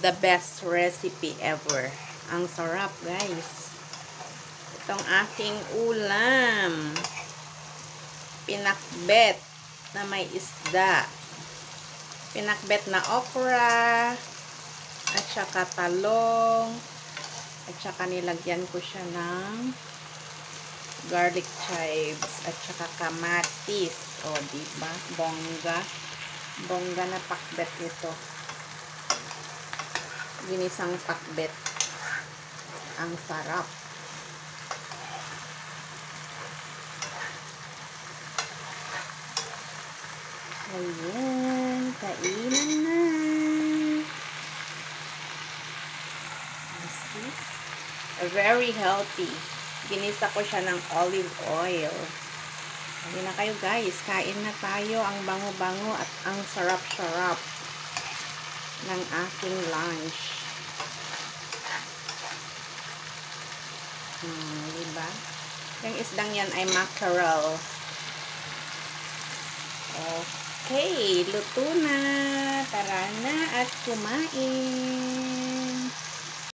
the best recipe ever. Ang sarap, guys. Itong aking ulam. Pinakbet na may isda. Pinakbet na okra. At saka talong. At saka nilagyan ko siya ng garlic chives. At saka kamatis. O, diba? Bongga. Bongga na pakbet nito. Ginisang pakbet. Ang sarap. Ayan. Kainan na. Very healthy. Ginisa ko siya ng olive oil. Ayun na kayo guys. Kain na tayo. Ang bango-bango at ang sarap-sarap ng aking lunch. Diba? Yung isdang yan ay mackerel. Okay. Luto na. Tara na at kumain.